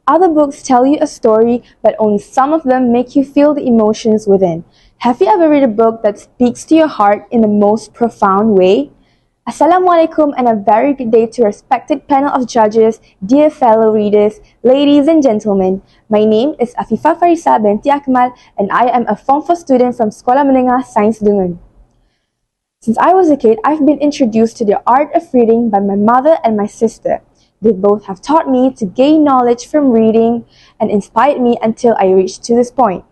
Other books tell you a story, but only some of them make you feel the emotions within. Have you ever read a book that speaks to your heart in the most profound way? Assalamualaikum and a very good day to respected panel of judges, dear fellow readers, ladies and gentlemen. My name is Afifa Farisa binti Akmal and I am a Form 4 student from Sekolah Menengah Sains Dungun. Since I was a kid, I've been introduced to the art of reading by my mother and my sister. They both have taught me to gain knowledge from reading and inspired me until I reached to this point.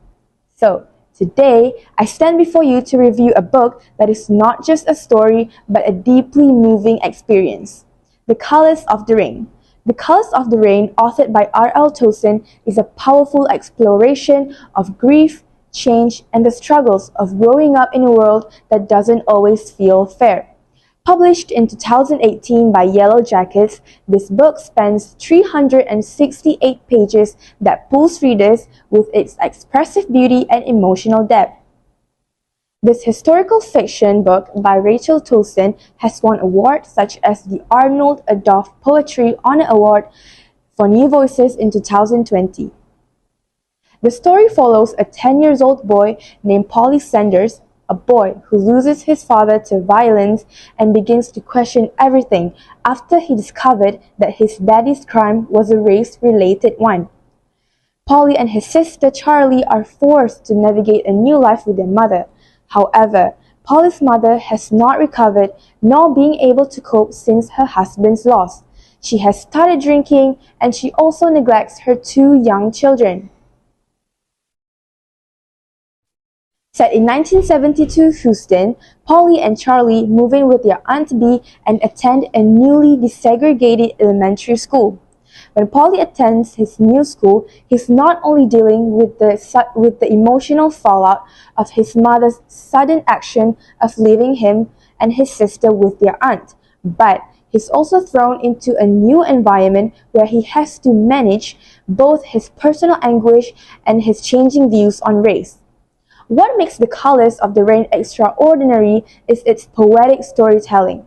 So, today, I stand before you to review a book that is not just a story but a deeply moving experience. The Colors of the Rain. The Colors of the Rain, authored by R.L. Tolkien, is a powerful exploration of grief, change, and the struggles of growing up in a world that doesn't always feel fair. Published in 2018 by Yellow Jackets, this book spans 368 pages that pulls readers with its expressive beauty and emotional depth. This historical fiction book by Rachel Tolson has won awards such as the Arnold Adolph Poetry Honor Award for New Voices in 2020. The story follows a 10-year-old boy named Polly Sanders, a boy who loses his father to violence and begins to question everything after he discovered that his daddy's crime was a race-related one. Polly and his sister Charlie are forced to navigate a new life with their mother. However, Polly's mother has not recovered nor being able to cope since her husband's loss. She has started drinking and she also neglects her two young children. Set in 1972 Houston, Polly and Charlie move in with their Aunt Bee and attend a newly desegregated elementary school. When Polly attends his new school, he's not only dealing with the emotional fallout of his mother's sudden action of leaving him and his sister with their aunt, but he's also thrown into a new environment where he has to manage both his personal anguish and his changing views on race. What makes The Colors of the Rain extraordinary is its poetic storytelling.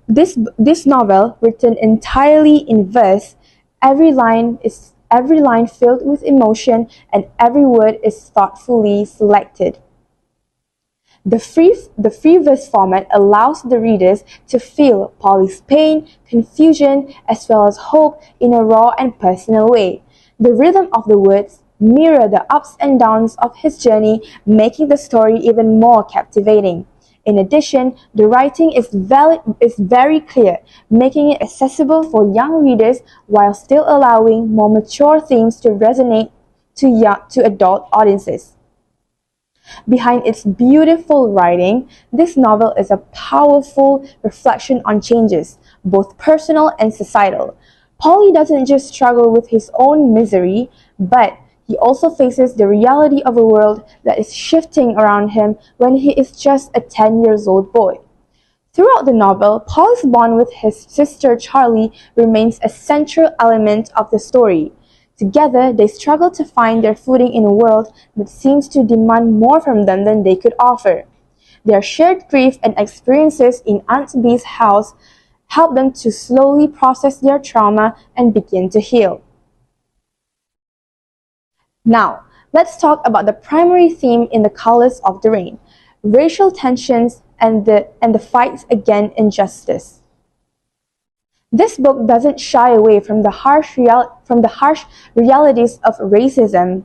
This novel, written entirely in verse, every line filled with emotion and every word is thoughtfully selected. The free verse format allows the readers to feel Polly's pain, confusion, as well as hope in a raw and personal way. The rhythm of the words mirror the ups and downs of his journey, making the story even more captivating. In addition, the writing is very clear, making it accessible for young readers while still allowing more mature themes to resonate to adult audiences. Behind its beautiful writing, this novel is a powerful reflection on changes, both personal and societal. Polly doesn't just struggle with his own misery, but he also faces the reality of a world that is shifting around him when he is just a 10-year-old boy. Throughout the novel, Paul's bond with his sister Charlie remains a central element of the story. Together, they struggle to find their footing in a world that seems to demand more from them than they could offer. Their shared grief and experiences in Aunt Bee's house help them to slowly process their trauma and begin to heal. Now, let's talk about the primary theme in The Colors of the Rain: racial tensions and the fights against injustice. This book doesn't shy away from the harsh realities of racism,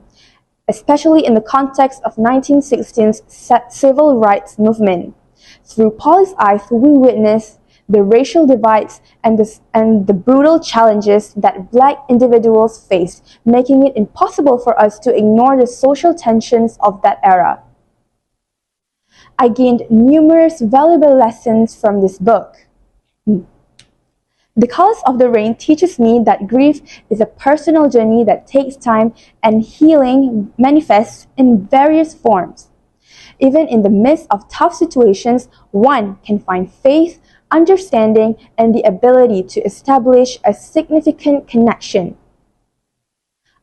especially in the context of 1916's civil rights movement. Through Polly's eyes, we witness the racial divides and the brutal challenges that Black individuals face, making it impossible for us to ignore the social tensions of that era. I gained numerous valuable lessons from this book. The Colors of the Rain teaches me that grief is a personal journey that takes time and healing manifests in various forms. Even in the midst of tough situations, one can find faith, understanding, and the ability to establish a significant connection.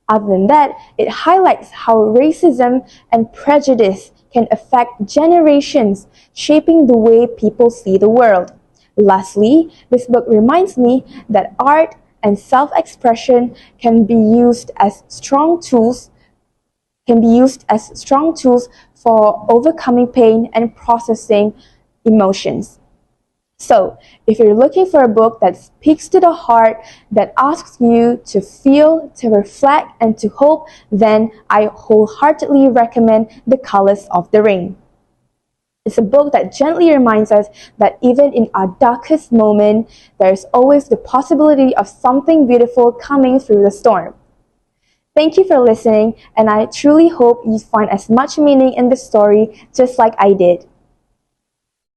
Other than that, it highlights how racism and prejudice can affect generations, shaping the way people see the world. Lastly, this book reminds me that art and self-expression can be used as strong tools for overcoming pain and processing emotions. So, if you're looking for a book that speaks to the heart, that asks you to feel, to reflect, and to hope, then I wholeheartedly recommend The Colors of the Rain. It's a book that gently reminds us that even in our darkest moment, there's always the possibility of something beautiful coming through the storm. Thank you for listening, and I truly hope you find as much meaning in the story just like I did.